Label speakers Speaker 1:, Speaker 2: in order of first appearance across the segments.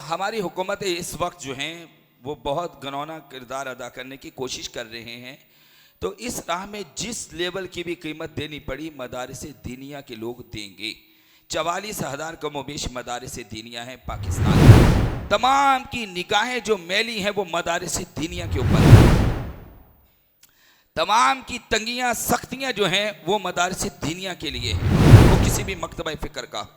Speaker 1: हमारी हुकूमत इस वक्त जो हैं वो बहुत घनौना किरदार अदा करने की कोशिश कर रहे हैं। तो इस राह में जिस लेवल की भी कीमत देनी पड़ी मदारिस दीनिया के लोग देंगे। 44,000 कमोबेश मदारिस दीनिया हैं पाकिस्तान में। तमाम की निगाहें जो मैली हैं वो मदारिस दीनिया के ऊपर हैं। तमाम की तंगियां सख्तियां जो हैं वो मदारिस दीनिया के लिए हैं, वो किसी भी मकतबा फ़िक्र का।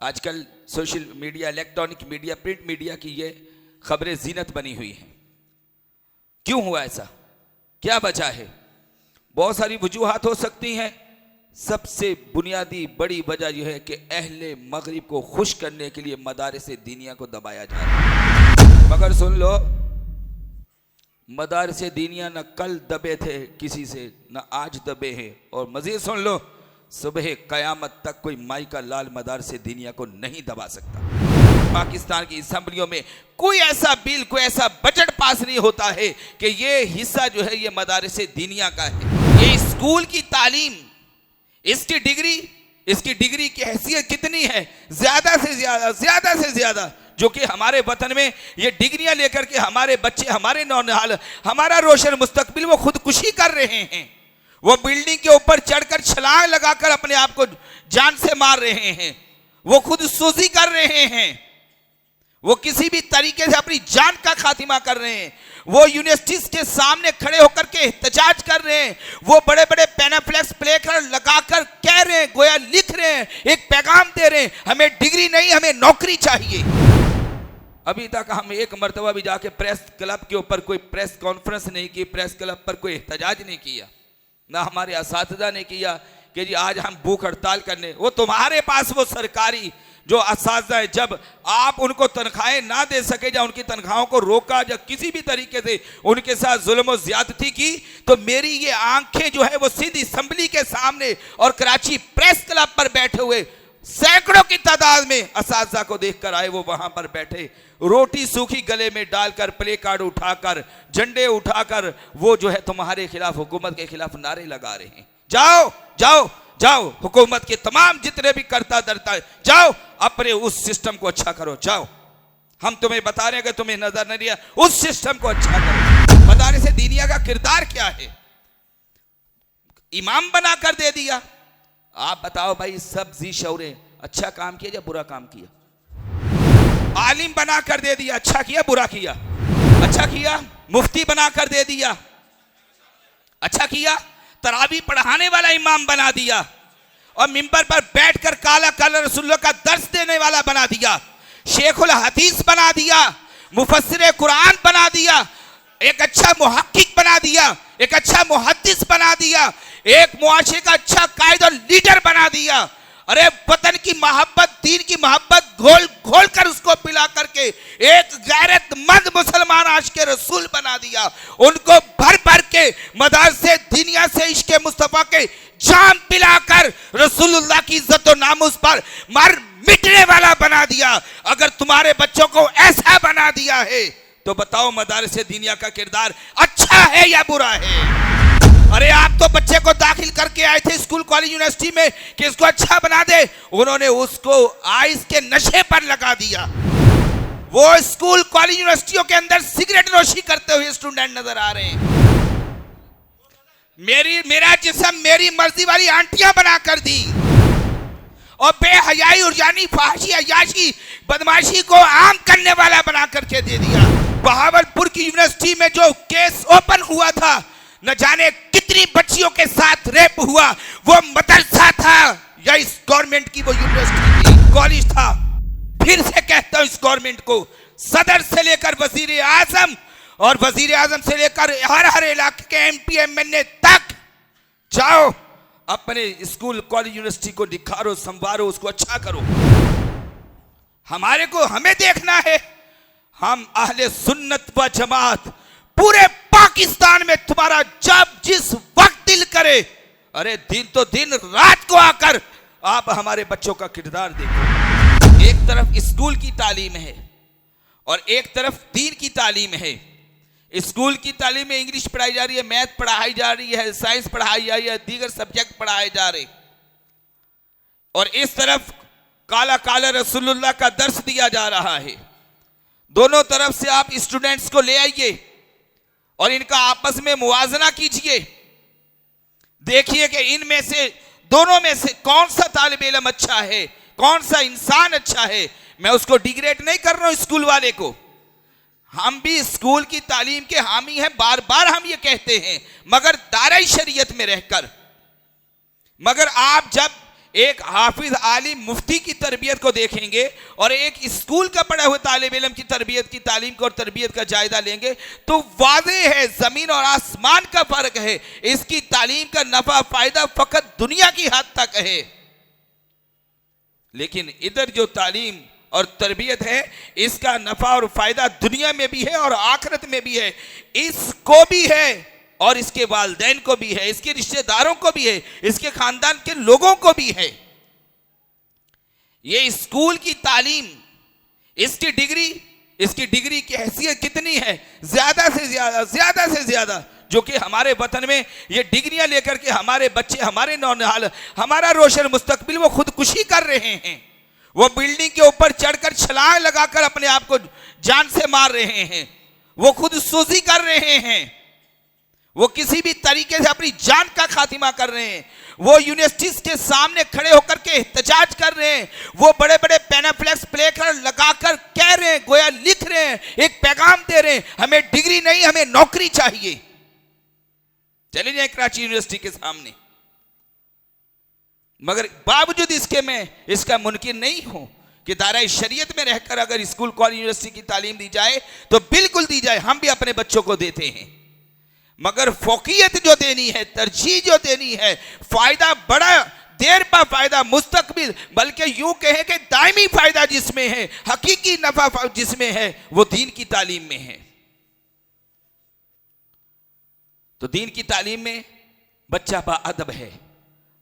Speaker 1: आजकल social media, electronic media, print media की ये खबरें जीनत बनी हुई हैं। क्यों हुआ ऐसा, क्या वजह है? बहुत सारी वजूहात हो सकती हैं। सबसे बुनियादी बड़ी वजह यह है कि अहले मगरिब को खुश करने के लिए मदारिस दीनिया को दबाया जा रहा है। मगर सुन लो, मदारिस दीनिया न कल दबे थे किसी से, न आज दबे हैं। और मजीद सुन लो, सुबह कयामत तक कोई माई का लाल मदारिस दीनिया को नहीं दबा सकता। पाकिस्तान की असम्बलियों में कोई ऐसा बिल, कोई ऐसा बजट पास नहीं होता है कि ये हिस्सा जो है ये मदारिस दीनिया का है। ये स्कूल की तालीम, इसकी डिग्री की हैसियत कितनी है? ज्यादा से ज्यादा जो कि हमारे वतन में ये डिग्रियां लेकर के हमारे बच्चे, हमारे नौनिहाल, हमारा रोशन मुस्तकबिल वो खुदकुशी कर रहे हैं। वो बिल्डिंग के ऊपर चढ़कर छलांग लगाकर अपने आप को जान से मार रहे हैं। वो खुद सूजी कर रहे हैं। वो किसी भी तरीके से अपनी जान का खातिमा कर रहे हैं। वो यूनिवर्सिटीज के सामने खड़े होकर के एहतजाज कर रहे हैं। वो बड़े बड़े पैनाफ्लेक्स प्लेकर लगाकर कह रहे हैं, गोया लिख रहे हैं, एक पैगाम दे रहे हैं, हमें डिग्री नहीं, हमें नौकरी चाहिए। अभी तक हम एक मरतबा भी जाके प्रेस क्लब के ऊपर कोई प्रेस कॉन्फ्रेंस नहीं की, प्रेस क्लब पर कोई एहतजाज नहीं किया, ना हमारे असातिज़ा ने किया कि जी आज हम भूख हड़ताल करने। वो तुम्हारे पास वो सरकारी जो असातिज़ा है, जब आप उनको तनख्वाहें ना दे सके या उनकी तनख्वाहों को रोका या किसी भी तरीके से उनके साथ जुल्म और ज्यादती की, तो मेरी ये आंखें जो है वो सीधी असम्बली के सामने और कराची प्रेस क्लब पर बैठे हुए सैकड़ों की तादाद में असातिज़ा को देखकर आए। वो वहां पर बैठे रोटी सूखी गले में डालकर, प्ले कार्ड उठाकर, झंडे उठाकर वो जो है तुम्हारे खिलाफ, हुकूमत के खिलाफ नारे लगा रहे हैं। जाओ जाओ जाओ, हुकूमत के तमाम जितने भी करता धरता है, जाओ अपने उस सिस्टम को अच्छा करो। जाओ, हम तुम्हें बता रहे हैं कि तुम्हें नजर नहीं दिया, उस सिस्टम को अच्छा करो। मदारिस दीनिया का किरदार क्या है? इमाम बना कर दे दिया। आप बताओ भाई, सब जी शौरे अच्छा काम किया या बुरा काम किया? आलिम बना कर दे दिया, अच्छा किया बुरा किया? अच्छा किया। मुफ्ती बना कर दे दिया, अच्छा किया। तरावी पढ़ाने वाला इमाम बना दिया और मिंबर पर बैठकर काला काला रसूलुल्लाह का दर्स देने वाला बना दिया। शेखुल हदीस बना दिया, मुफस्सिर कुरान बना दिया, एक अच्छा मुहक्किक बना दिया, एक अच्छा मुहद्दिस बना दिया, एक मुआशरे का अच्छा कायद और लीडर बना दिया। अरे वतन की मोहब्बत, दीन की मोहब्बत घोल घोल कर उसको पिला करके एक गैरतमंद मुसलमान आशिक़े रसूल बना दिया। उनको भर भर के मदारिस दीनिया से इश्क़ मुस्तफ़ा के जाम पिलाकर रसूलुल्लाह की इज्जत और नामुस पर मर मिटने वाला बना दिया। अगर तुम्हारे बच्चों को ऐसा बना दिया है तो बताओ मदारिस दीनिया का किरदार अच्छा है या बुरा है? अरे आप तो बच्चे को दाखिल करके आए थे स्कूल, कॉलेज, यूनिवर्सिटी में कि इसको अच्छा बना दे, उन्होंने उसको आइस के नशे पर लगा दिया। वो स्कूल, कॉलेज, यूनिवर्सिटियों के अंदर सिगरेट नोशी करते हुए स्टूडेंट नजर आ रहे हैं। मेरा जिस्म मेरी मर्जी वाली आंटियां बना कर दी और बेहयाई, उर्जानी, फहाशी, अयाशी, बदमाशी को आम करने वाला बना करके दे दिया। बहावलपुर की यूनिवर्सिटी में जो केस ओपन हुआ था, न जाने कितनी बच्चियों के साथ रेप हुआ, वो मदरसा था या इस गवर्नमेंट की वो यूनिवर्सिटी थी, कॉलेज था। फिर से कहता हूं इस गवर्नमेंट को, सदर से लेकर वजीर आजम और वजीर आजम से लेकर हर इलाके के MP MLA तक जाओ, अपने स्कूल, कॉलेज, यूनिवर्सिटी को निखारो, संवारो, उसको अच्छा करो। हमें देखना है, हम अहले सुन्नत व जमात पूरे पाकिस्तान में तुम्हारा जब जिस वक्त दिल करे, अरे दिन तो दिन, रात को आकर आप हमारे बच्चों का किरदार देखो। एक तरफ स्कूल की तालीम है और एक तरफ दीन की तालीम है। स्कूल की तालीम में इंग्लिश पढ़ाई जा रही है, मैथ पढ़ाई जा रही है, साइंस पढ़ाई जा रही है, दीगर सब्जेक्ट पढ़ाए जा रहे, और इस तरफ काला काला रसूलुल्लाह का दर्स दिया जा रहा है। दोनों तरफ से आप स्टूडेंट्स को ले आइए और इनका आपस में मुवाजना कीजिए। देखिए कि इनमें से दोनों में से कौन सा तालिब इल्म अच्छा है, कौन सा इंसान अच्छा है। मैं उसको डिग्रेड नहीं कर रहा हूं स्कूल वाले को, हम भी स्कूल की तालीम के हामी हैं, बार बार हम ये कहते हैं, मगर दायरा शरीयत में रहकर। मगर आप जब एक हाफिज आलिम मुफ्ती की तरबियत को देखेंगे और एक स्कूल का पढ़ा हुआ तालिब इल्म की तरबियत की तालीम को और तरबियत का जायजा लेंगे तो वाज़ेह है जमीन और आसमान का फर्क है। इसकी तालीम का नफा फायदा फकत दुनिया की हद तक है, लेकिन इधर जो तालीम और तरबियत है इसका नफा और फायदा दुनिया में भी है और आखिरत में भी है। इसको भी है और इसके वालिदैन को भी है, इसके रिश्तेदारों को भी है, इसके खानदान के लोगों को भी है। ये स्कूल की तालीम, इसकी डिग्री की हैसियत कितनी है? ज्यादा से ज्यादा जो कि हमारे वतन में ये डिग्रियां लेकर के हमारे बच्चे, हमारे नौनिहाल, हमारा रोशन मुस्तकबिल वो खुदकुशी कर रहे हैं। वो बिल्डिंग के ऊपर चढ़कर छलांग लगाकर अपने आप को जान से मार रहे हैं, वो खुद सूजी कर रहे हैं, वो किसी भी तरीके से अपनी जान का खातिमा कर रहे हैं। वो यूनिवर्सिटीज के सामने खड़े होकर के एहतजाज कर रहे हैं, वो बड़े बड़े पैनाफ्लेक्स प्लेकार्ड लगाकर कह रहे हैं, गोया लिख रहे हैं, एक पैगाम दे रहे हैं, हमें डिग्री नहीं हमें नौकरी चाहिए। चले जाए कराची यूनिवर्सिटी के सामने, मगर बावजूद इसके मैं इसका मुमकिन नहीं हो कि दायरा शरीयत में रहकर अगर स्कूल कॉलेज यूनिवर्सिटी की तालीम दी जाए तो बिल्कुल दी जाए, हम भी अपने बच्चों को देते हैं। मगर फोकियत जो देनी है, तरजीह जो देनी है, फायदा बड़ा देर पा फायदा मुस्तकबिल, बल्कि यूं कहे कि दायमी फायदा जिसमें है, हकीकी नफा जिसमें है, वो दीन की तालीम में है। तो दीन की तालीम में बच्चा बाअदब है,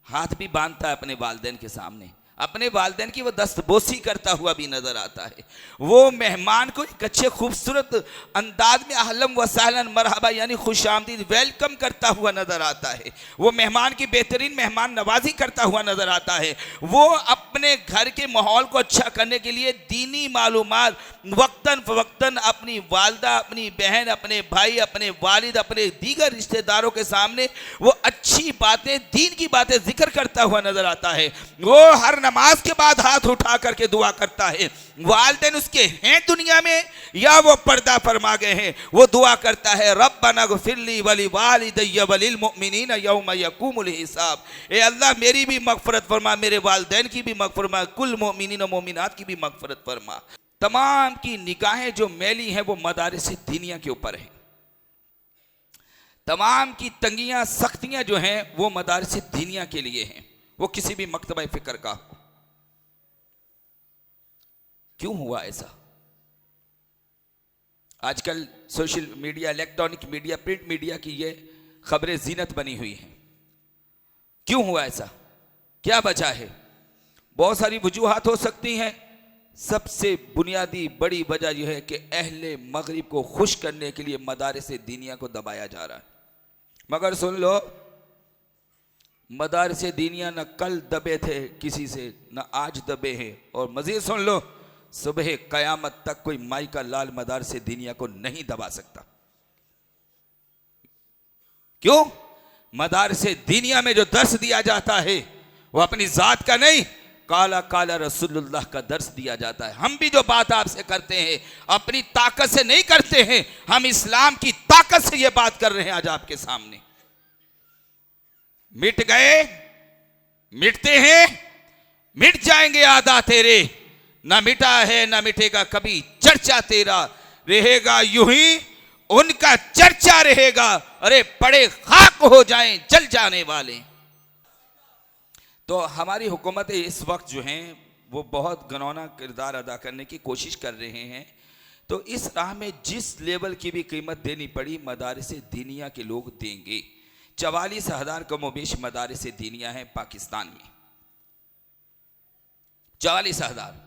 Speaker 1: हाथ भी बांधता है अपने वालिदैन के सामने, अपने वालिदैन की वो दस्तबोसी करता हुआ भी नजर आता है। वो मेहमान को एक अच्छे खूबसूरत अंदाज में अहलन व सहलन मरहबा यानी खुश आमदीद वेलकम करता हुआ नजर आता है। वो मेहमान की बेहतरीन मेहमान नवाजी करता हुआ नजर आता है। वो अपने घर के माहौल को अच्छा करने के लिए दीनी मालूमात वक्तन फवक्तन अपनी वालदा, अपनी बहन, अपने भाई, अपने वालिद, अपने दीगर रिश्तेदारों के सामने वो अच्छी बातें, दीन की बातें जिक्र करता हुआ नजर आता है। वो हर नमाज के बाद हाथ उठा करके दुआ करता है। वालिदैन उसके हैं दुनिया में या वो पर्दा फरमा गए हैं, वो दुआ करता है, रब्बना गफिरली वली वालिदैया वलिल मुमिनीन यौम यक़ूमुल हिसाब। ए अल्लाह मेरी भी मगफरत फरमा, मेरे वालिदैन की भी मगफरत फरमा, कुल मोमिनीन और मोमिनात की भी मगफरत फरमा। तमाम की निगाहें जो मैली हैं वो मदारिस दीनिया के ऊपर हैं। तमाम की तंगियां सख्तियां जो हैं वो मदारिस दीनिया के लिए हैं, वो किसी भी मकतबा फिक्र का हो। क्यों हुआ ऐसा? आजकल social media, electronic media, print media की ये खबरें जीनत बनी हुई हैं। क्यों हुआ ऐसा? क्या वजह है? बहुत सारी वजूहात हो सकती हैं। सबसे बुनियादी बड़ी वजह यह है कि अहले मगरिब को खुश करने के लिए मदारिस दीनिया को दबाया जा रहा है। मगर सुन लो, मदारिस दीनिया न कल दबे थे किसी से, न आज दबे हैं, और मजीद सुन लो, सुबह कयामत तक कोई माई का लाल मदारिस दीनिया को नहीं दबा सकता। क्यों? मदारिस दीनिया में जो दर्स दिया जाता है वो अपनी जात का नहीं, काला काला रसूलुल्लाह का दर्स दिया जाता है। हम भी जो बात आपसे करते हैं अपनी ताकत से नहीं करते हैं, हम इस्लाम की ताकत से ये बात कर रहे हैं आज आपके सामने। मिट गए, मिटते हैं, मिट जाएंगे आदा तेरे, ना मिटा है ना मिटेगा कभी चर्चा तेरा, रहेगा यूं ही उनका चर्चा रहेगा, अरे पड़े खाक हो जाएं जल जाने वाले। तो हमारी हुकूमत इस वक्त जो हैं वो बहुत घनौना किरदार अदा करने की कोशिश कर रहे हैं। तो इस राह में जिस लेवल की भी कीमत देनी पड़ी मदारिस दीनिया के लोग देंगे। 44,000 कमोबेश मदारिस दीनिया हैं पाकिस्तान में, 44,000।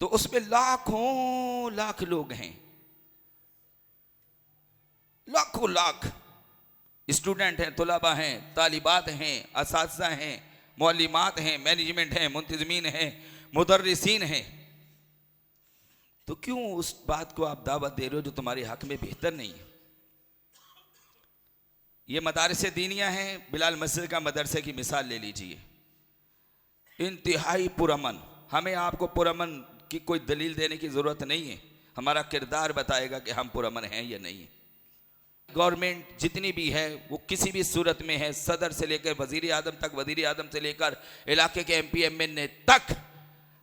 Speaker 1: तो उसमें लाखों लाख लोग हैं, लाखों लाख स्टूडेंट हैं, तुलबा हैं, तालिबात हैं, असातिज़ा हैं, मौलिमात हैं, मैनेजमेंट हैं, मुंतज़मीन हैं, मुदर्रिसीन हैं। तो क्यों उस बात को आप दावत दे रहे हो जो तुम्हारे हक में बेहतर नहीं है? ये मदारसे दीनिया हैं। बिलाल मस्जिद का मदरसे की मिसाल ले लीजिए, इंतहाई पुरअमन। हमें आपको पुरअमन की कोई दलील देने की ज़रूरत नहीं है, हमारा किरदार बताएगा कि हम पुरअमन हैं या नहीं है। गवर्नमेंट जितनी भी है वो किसी भी सूरत में है, सदर से लेकर वज़ीर आज़म तक, वज़ीर आज़म से लेकर इलाके के MP MNA तक,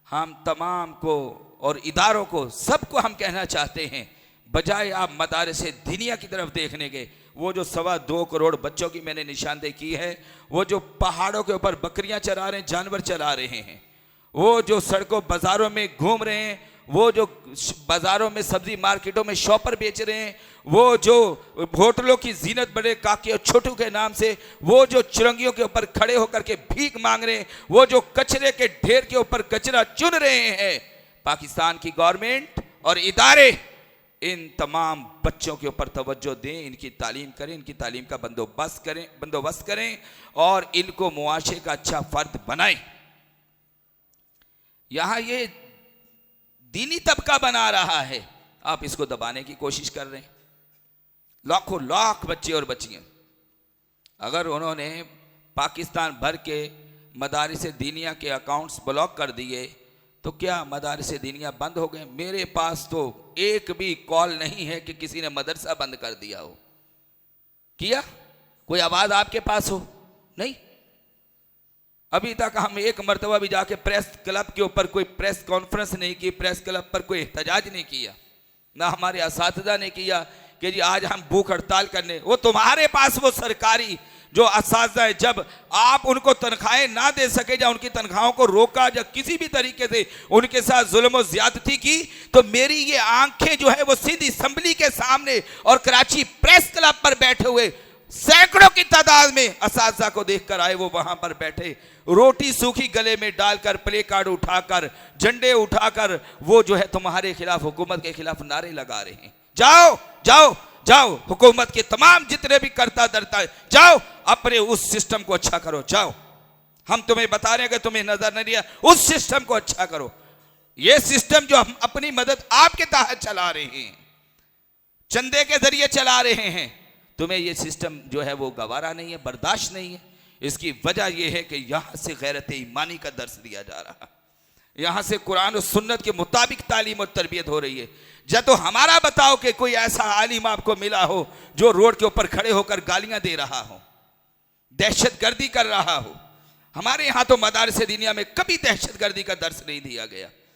Speaker 1: हम तमाम को और इदारों को, सबको हम कहना चाहते हैं, बजाय आप मदारसे दीनिया की तरफ देखने के, वो जो 2.25 करोड़ बच्चों की मैंने निशानदेही की है, वो जो पहाड़ों के ऊपर बकरियां चरा रहे हैं, जानवर चला रहे हैं, वो जो सड़कों बाज़ारों में घूम रहे हैं, वो जो बाज़ारों में सब्जी मार्केटों में शॉपर बेच रहे हैं, वो जो होटलों की जीनत बड़े काके और छोटू के नाम से, वो जो चुरंगियों के ऊपर खड़े होकर के भीख मांग रहे हैं, वो जो कचरे के ढेर के ऊपर कचरा चुन रहे हैं, पाकिस्तान की गवर्नमेंट और इदारे इन तमाम बच्चों के ऊपर तवज्जो दें, इनकी तालीम करें, इनकी तालीम का बंदोबस्त करें और इनको मुआशरे का अच्छा फर्द बनाएं। यहां ये दीनी तबका बना रहा है, आप इसको दबाने की कोशिश कर रहे हैं। लाखों लाख बच्चे और बच्चियां, अगर उन्होंने पाकिस्तान भर के मदारिस दीनिया के अकाउंट्स ब्लॉक कर दिए तो क्या मदारिस दीनिया बंद हो गए? मेरे पास तो एक भी कॉल नहीं है कि किसी ने मदरसा बंद कर दिया हो। किया? कोई आवाज आपके पास हो? नहीं। अभी तक हम एक मरतबा भी जाके प्रेस क्लब के ऊपर कोई प्रेस कॉन्फ्रेंस नहीं की, प्रेस क्लब पर कोई एहतजाज नहीं किया, ना हमारे असातिज़ा ने किया कि जी आज हम भूख हड़ताल करने। वो तुम्हारे पास वो सरकारी जो असातिज़ा है, जब आप उनको तनख्वाहें ना दे सके या उनकी तनख्वाहों को रोका या किसी भी तरीके से उनके साथ जुल्म और ज्यादती की, तो मेरी ये आंखें जो है वो सीधी असम्बली के सामने और कराची प्रेस क्लब पर बैठे हुए सैकड़ों की तादाद में असातिज़ा को देखकर आए। वो वहां पर बैठे रोटी सूखी गले में डालकर, प्ले कार्ड उठाकर, झंडे उठाकर, वो जो है तुम्हारे खिलाफ, हुकूमत के खिलाफ नारे लगा रहे हैं। जाओ जाओ जाओ, हुकूमत के तमाम जितने भी करता धरता है, जाओ अपने उस सिस्टम को अच्छा करो। जाओ, हम तुम्हें बता रहे हैं कि तुम्हें नजर नहीं दिया, उस सिस्टम को अच्छा करो। ये सिस्टम जो हम अपनी मदद आपके तहत चला रहे हैं, चंदे के जरिए चला रहे हैं, तुम्हें ये सिस्टम जो है वो गवारा नहीं है, बर्दाश्त नहीं है। इसकी वजह यह है कि यहां से गैरत ईमानी का दर्स दिया जा रहा है, यहां से कुरान और सुन्नत के मुताबिक तालीम और तरबियत हो रही है। जब तो हमारा बताओ कि कोई ऐसा आलिम आपको मिला हो जो रोड के ऊपर खड़े होकर गालियां दे रहा हो, दहशतगर्दी कर रहा हो। हमारे यहां तो मदारिस दीनिया में कभी दहशतगर्दी का दर्स नहीं दिया गया।